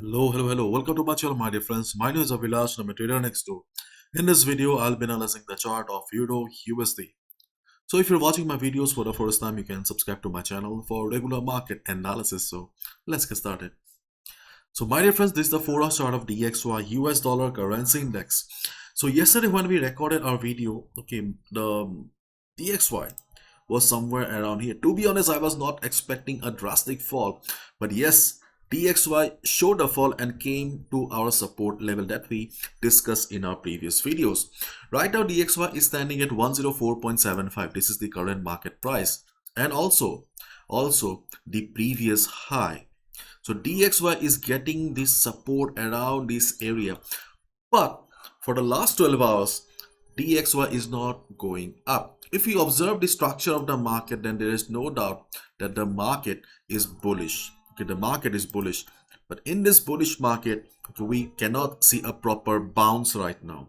Hello. Welcome to my channel, my dear friends. My name is Avilash and I'm a trader next door. In this video, I'll be analyzing the chart of Euro USD. So if you're watching my videos for the first time, you can subscribe to my channel for regular market analysis. So let's get started. So my dear friends, this is the 4-hour chart of DXY US dollar currency index. So yesterday when we recorded our video, okay, the DXY was somewhere around here. To be honest, I was not expecting a drastic fall, but yes, DXY showed a fall and came to our support level that we discussed in our previous videos. Right now, DXY is standing at 104.75. This is the current market price and also the previous high. So DXY is getting this support around this area, but for the last 12 hours, DXY is not going up. If you observe the structure of the market, then there is no doubt that the market is bullish. Okay, the market is bullish. But in this bullish market, okay, we cannot see a proper bounce right now.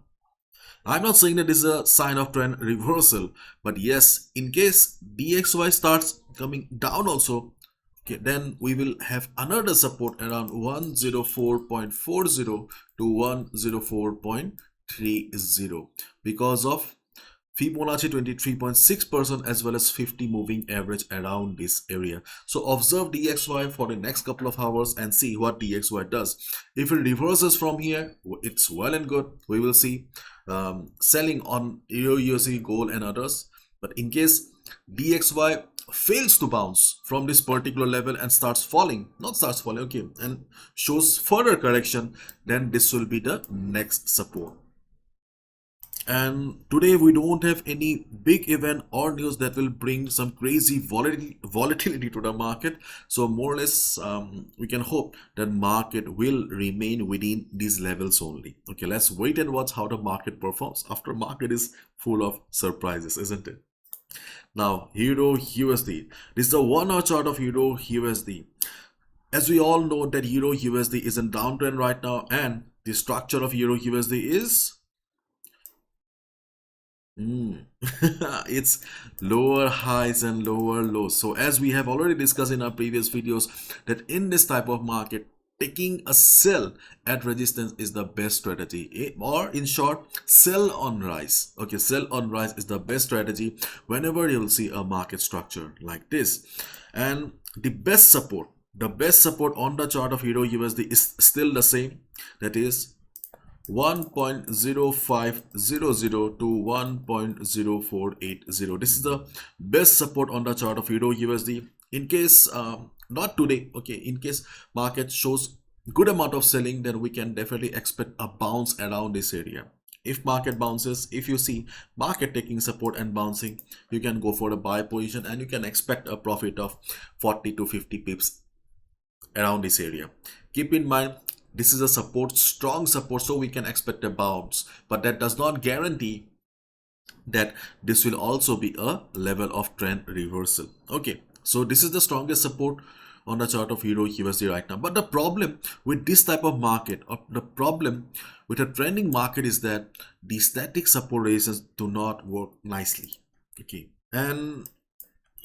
I'm not saying that this is a sign of trend reversal, but yes, in case DXY starts coming down also, okay, then we will have another support around 104.40 to 104.30 because of Fibonacci 23.6% as well as 50 moving average around this area. So observe DXY for the next couple of hours and see what DXY does. If it reverses from here, it's well and good. We will see selling on EURUSD, gold and others. But in case DXY fails to bounce from this particular level and and shows further correction, then this will be the next support. And today we don't have any big event or news that will bring some crazy volatility to the market. So more or less, we can hope that market will remain within these levels only. Okay, let's wait and watch how the market performs. After market is full of surprises, isn't it? Now, Euro USD. This is the 1-hour chart of Euro USD. As we all know that Euro USD is in downtrend right now, and the structure of Euro USD is it's lower highs and lower lows. So as we have already discussed in our previous videos, that in this type of market, taking a sell at resistance is the best strategy, or in short, sell on rise. Okay, sell on rise is the best strategy whenever you will see a market structure like this. And the best support on the chart of Euro USD is still the same, that is 1.0500 to 1.0480. This is the best support on the chart of Euro USD. In case not today, okay, in case market shows good amount of selling, then we can definitely expect a bounce around this area. If market bounces, if you see market taking support and bouncing, you can go for a buy position and you can expect a profit of 40 to 50 pips around this area. Keep in mind, this is a support, strong support, so we can expect a bounce, but that does not guarantee that this will also be a level of trend reversal. Okay, so this is the strongest support on the chart of Euro USD right now. But the problem with this type of market, or the problem with a trending market, is that the static support resistance do not work nicely. Okay, and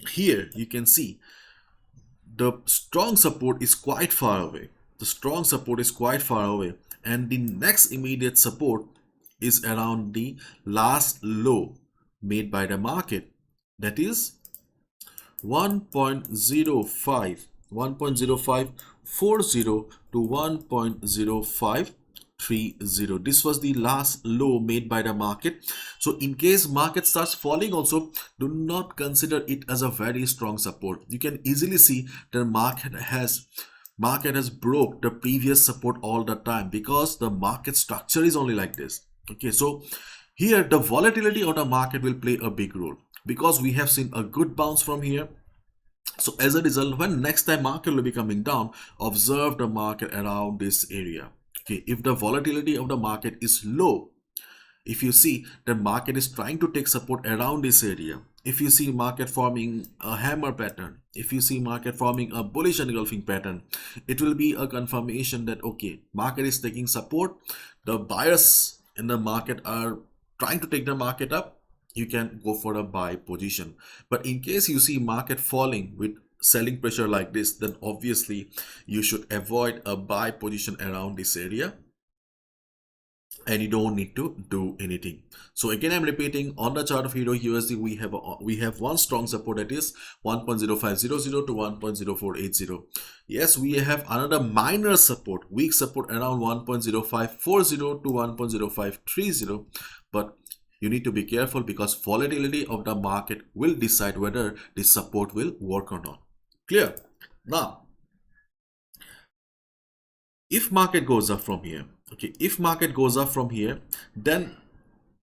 here you can see the strong support is quite far away. And the next immediate support is around the last low made by the market, that is 1.0540 to 1.0530. This was the last low made by the market. So in case market starts falling also, do not consider it as a very strong support. You can easily see the market has broke the previous support all the time, because the market structure is only like this. Okay, so here the volatility of the market will play a big role, because we have seen a good bounce from here. So as a result, when next time market will be coming down, observe the market around this area. Okay, if the volatility of the market is low, if you see the market is trying to take support around this area, if you see market forming a hammer pattern, if you see market forming a bullish engulfing pattern, it will be a confirmation that okay, market is taking support, the buyers in the market are trying to take the market up, you can go for a buy position. But in case you see market falling with selling pressure like this, then obviously you should avoid a buy position around this area, and you don't need to do anything. So again, I'm repeating, on the chart of Euro USD, we have one strong support, that is 1.0500 to 1.0480. Yes, we have another minor support, weak support around 1.0540 to 1.0530, but you need to be careful because volatility of the market will decide whether this support will work or not. Clear? Now, if market goes up from here, okay, if market goes up from here, then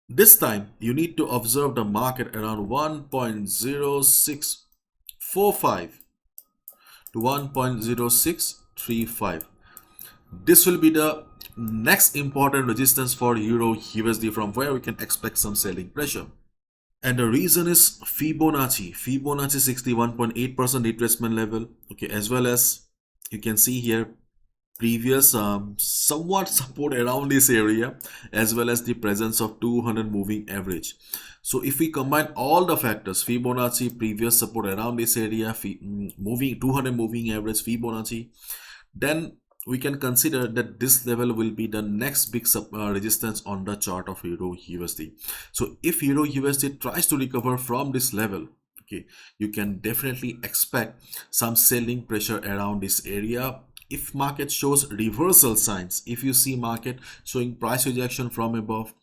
this time you need to observe the market around 1.0645 to 1.0635. This will be the next important resistance for Euro USD, from where we can expect some selling pressure. And the reason is Fibonacci 61.8% retracement level, okay, as well as you can see here previous somewhat support around this area, as well as the presence of 200 moving average. So if we combine all the factors, Fibonacci, previous support around this area, moving 200 moving average, Fibonacci, then we can consider that this level will be the next big resistance on the chart of Euro USD. So if Euro USD tries to recover from this level, okay, you can definitely expect some selling pressure around this area. If market shows reversal signs, if you see market showing price rejection from above,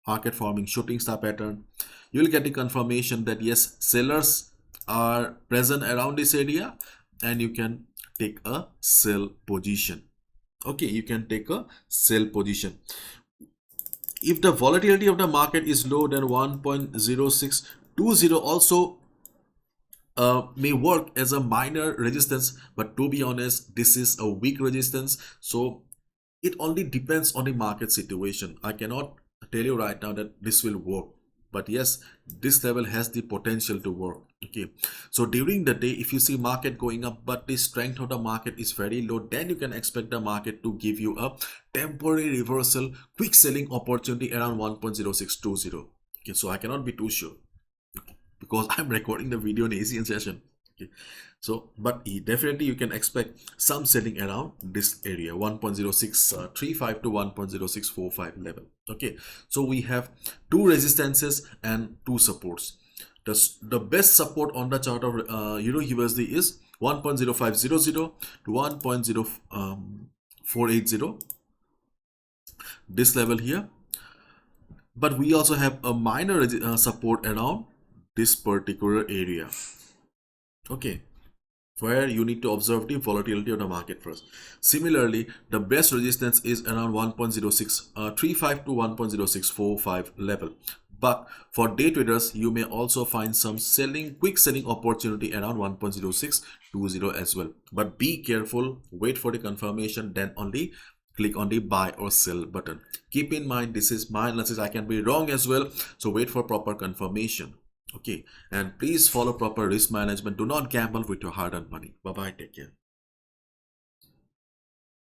market forming shooting star pattern, you will get the confirmation that yes, sellers are present around this area, and you can take a sell position. Okay, you can take a sell position. If the volatility of the market is low, then 1.0620 also may work as a minor resistance, but to be honest, this is a weak resistance. So it only depends on the market situation. I cannot tell you right now that this will work, but yes, this level has the potential to work. Okay, so during the day, if you see market going up but the strength of the market is very low, then you can expect the market to give you a temporary reversal, quick selling opportunity around 1.0620. okay, so I cannot be too sure because I'm recording the video in Asian session. Okay, so but definitely you can expect some selling around this area, 1.0635 to 1.0645 level. Okay, so we have two resistances and two supports. The best support on the chart of Euro USD is 1.0500 to 1.0480, this level here. But we also have a minor support around this particular area. Okay, where you need to observe the volatility of the market first. Similarly, the best resistance is around 1.0635 to 1.0645 level. But for day traders, you may also find some quick selling opportunity around 1.0620 as well. But be careful, wait for the confirmation, then only click on the buy or sell button. Keep in mind, this is my analysis, I can be wrong as well, so wait for proper confirmation. Okay, and please follow proper risk management. Do not gamble with your hard-earned money. Bye bye, take care.